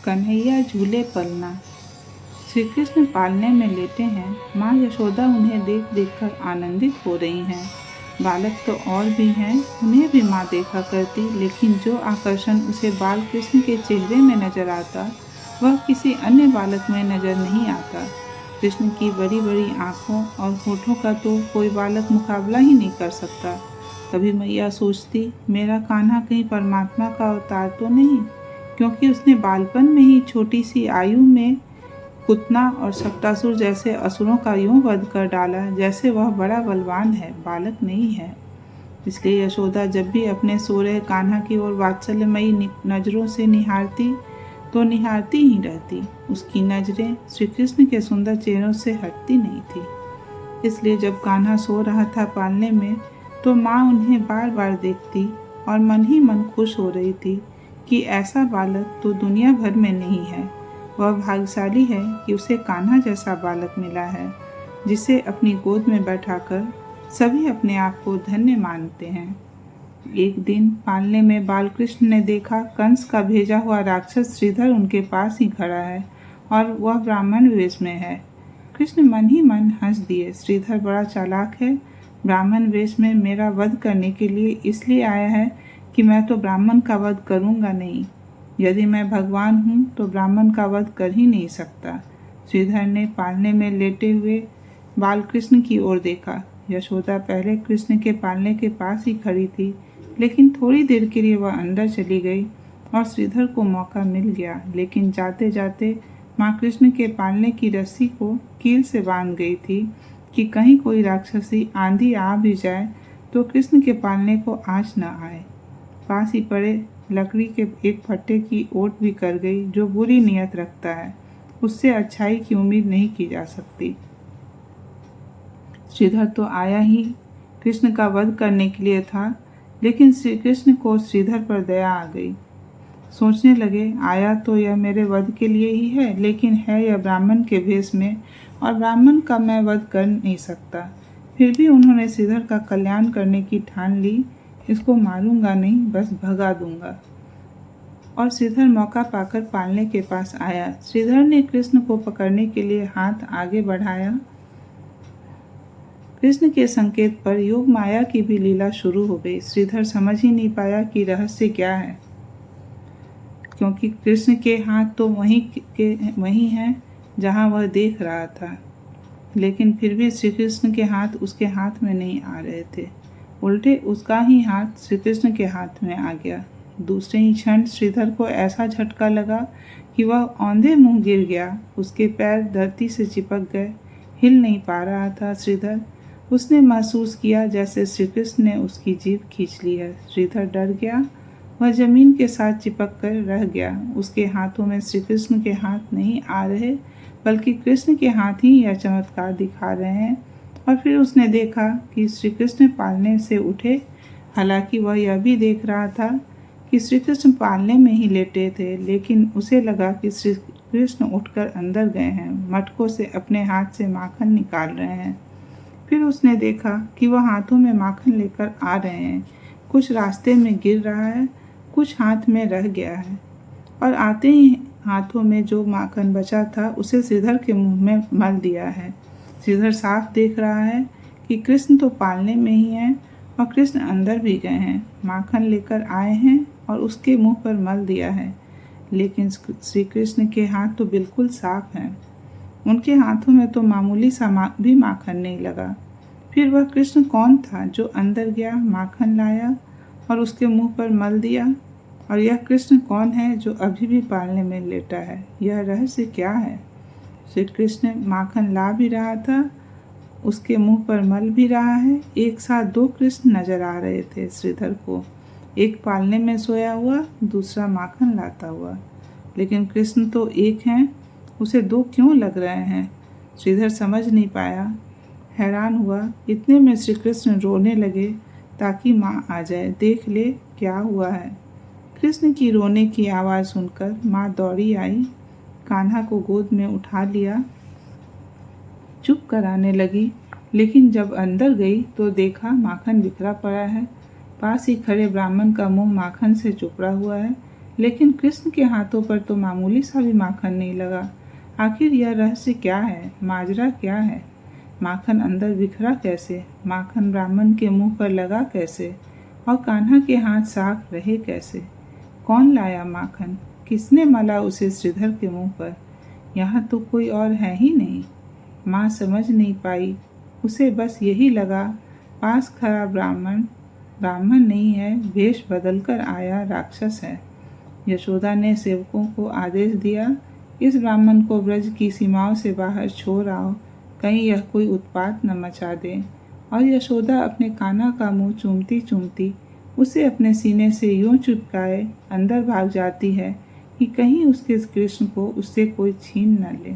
कन्हैया झूले पलना। श्री कृष्ण पालने में लेटे हैं। माँ यशोदा उन्हें देख देखकर आनंदित हो रही हैं। बालक तो और भी हैं, उन्हें भी माँ देखा करती, लेकिन जो आकर्षण उसे बाल कृष्ण के चेहरे में नजर आता वह किसी अन्य बालक में नजर नहीं आता। कृष्ण की बड़ी बड़ी आँखों और होठों का तो कोई बालक मुकाबला ही नहीं कर सकता। कभी मैया सोचती, मेरा कान्हा कहीं परमात्मा का अवतार तो नहीं, क्योंकि उसने बालपन में ही छोटी सी आयु में पुतना और शक्तासुर जैसे असुरों का यूं वध कर डाला जैसे वह बड़ा बलवान है, बालक नहीं है। इसलिए यशोदा जब भी अपने सो रहे कान्हा की ओर वात्सल्यमयी नजरों से निहारती तो निहारती ही रहती। उसकी नजरें श्री कृष्ण के सुंदर चेहरों से हटती नहीं थी। इसलिए जब कान्हा सो रहा था पालने में तो माँ उन्हें बार बार देखती और मन ही मन खुश हो रही थी कि ऐसा बालक तो दुनिया भर में नहीं है। वह भाग्यशाली है कि उसे कान्हा जैसा बालक मिला है, जिसे अपनी गोद में बैठाकर सभी अपने आप को धन्य मानते हैं। एक दिन पालने में बालकृष्ण ने देखा कंस का भेजा हुआ राक्षस श्रीधर उनके पास ही खड़ा है और वह ब्राह्मण वेश में है। कृष्ण मन ही मन हंस दिए। श्रीधर बड़ा चालाक है, ब्राह्मण वेश में मेरा वध करने के लिए इसलिए आया है कि मैं तो ब्राह्मण का वध करूंगा नहीं। यदि मैं भगवान हूँ तो ब्राह्मण का वध कर ही नहीं सकता। श्रीधर ने पालने में लेटे हुए बालकृष्ण की ओर देखा। यशोदा पहले कृष्ण के पालने के पास ही खड़ी थी, लेकिन थोड़ी देर के लिए वह अंदर चली गई और श्रीधर को मौका मिल गया। लेकिन जाते जाते माँ कृष्ण के पालने की रस्सी को कील से बांध गई थी कि कहीं कोई राक्षसी आंधी आ भी जाए तो कृष्ण के पालने को आँच न आए। पास ही पड़े लकड़ी के एक फट्टे की ओट भी कर गई। जो बुरी नीयत रखता है उससे अच्छाई की उम्मीद नहीं की जा सकती। श्रीधर तो आया ही कृष्ण का वध करने के लिए था, लेकिन श्री कृष्ण को श्रीधर पर दया आ गई। सोचने लगे, आया तो यह मेरे वध के लिए ही है, लेकिन है यह ब्राह्मण के भेष में और ब्राह्मण का मैं वध कर नहीं सकता। फिर भी उन्होंने श्रीधर का कल्याण करने की ठान ली। इसको मारूंगा नहीं, बस भगा दूंगा। और श्रीधर मौका पाकर पालने के पास आया। श्रीधर ने कृष्ण को पकड़ने के लिए हाथ आगे बढ़ाया। कृष्ण के संकेत पर योग माया की भी लीला शुरू हो गई। श्रीधर समझ ही नहीं पाया कि रहस्य क्या है, क्योंकि कृष्ण के हाथ तो वहीं हैं जहां वह देख रहा था, लेकिन फिर भी श्री कृष्ण के हाथ उसके हाथ में नहीं आ रहे थे। उल्टे उसका ही हाथ श्री कृष्ण के हाथ में आ गया। दूसरे ही क्षण श्रीधर को ऐसा झटका लगा कि वह औंधे मुंह गिर गया। उसके पैर धरती से चिपक गए, हिल नहीं पा रहा था श्रीधर। उसने महसूस किया जैसे श्री कृष्ण ने उसकी जीभ खींच ली है। श्रीधर डर गया, वह जमीन के साथ चिपक कर रह गया। उसके हाथों में श्री कृष्ण के हाथ नहीं आ रहे, बल्कि कृष्ण के हाथ ही यह चमत्कार दिखा रहे हैं। और फिर उसने देखा कि श्री कृष्ण पालने से उठे। हालांकि वह यह भी देख रहा था कि श्री कृष्ण पालने में ही लेटे थे, लेकिन उसे लगा कि श्री कृष्ण उठकर अंदर गए हैं, मटकों से अपने हाथ से माखन निकाल रहे हैं। फिर उसने देखा कि वह हाथों में माखन लेकर आ रहे हैं। कुछ रास्ते में गिर रहा है, कुछ हाथ में रह गया है, और आते ही हाथों में जो माखन बचा था उसे श्रीधर के मुंह में मल दिया है। श्रीधर साफ देख रहा है कि कृष्ण तो पालने में ही हैं और कृष्ण अंदर भी गए हैं, माखन लेकर आए हैं और उसके मुंह पर मल दिया है। लेकिन श्री कृष्ण के हाथ तो बिल्कुल साफ हैं। उनके हाथों में तो मामूली सा भी माखन नहीं लगा। फिर वह कृष्ण कौन था जो अंदर गया, माखन लाया और उसके मुंह पर मल दिया? और यह कृष्ण कौन है जो अभी भी पालने में लेटा है? यह रहस्य क्या है? श्री कृष्ण माखन ला भी रहा था, उसके मुंह पर मल भी रहा है। एक साथ दो कृष्ण नजर आ रहे थे श्रीधर को, एक पालने में सोया हुआ, दूसरा माखन लाता हुआ। लेकिन कृष्ण तो एक हैं, उसे दो क्यों लग रहे हैं? श्रीधर समझ नहीं पाया, हैरान हुआ। इतने में श्री कृष्ण रोने लगे ताकि माँ आ जाए, देख ले क्या हुआ है। कृष्ण की रोने की आवाज़ सुनकर माँ दौड़ी आई, कान्हा को गोद में उठा लिया, चुप कराने लगी। लेकिन जब अंदर गई तो देखा माखन बिखरा पड़ा है। पास ही खड़े ब्राह्मण का मुंह माखन से चुपड़ा हुआ है, लेकिन कृष्ण के हाथों पर तो मामूली सा भी माखन नहीं लगा। आखिर यह रहस्य क्या है, माजरा क्या है? माखन अंदर बिखरा कैसे? माखन ब्राह्मण के मुंह पर लगा कैसे? और कान्हा के हाथ साफ रहे कैसे? कौन लाया माखन? किसने मला उसे श्रीधर के मुंह पर? यहाँ तो कोई और है ही नहीं। माँ समझ नहीं पाई, उसे बस यही लगा पास खड़ा ब्राह्मण ब्राह्मण नहीं है, वेश बदलकर आया राक्षस है। यशोदा ने सेवकों को आदेश दिया, इस ब्राह्मण को ब्रज की सीमाओं से बाहर छोड़ आओ, कहीं यह कोई उत्पात न मचा दे। और यशोदा अपने कान्हा का मुंह चूमती चूमती उसे अपने सीने से यूं चिपकाए अंदर भाग जाती है कि कहीं उसके कृष्ण को उससे कोई छीन न ले।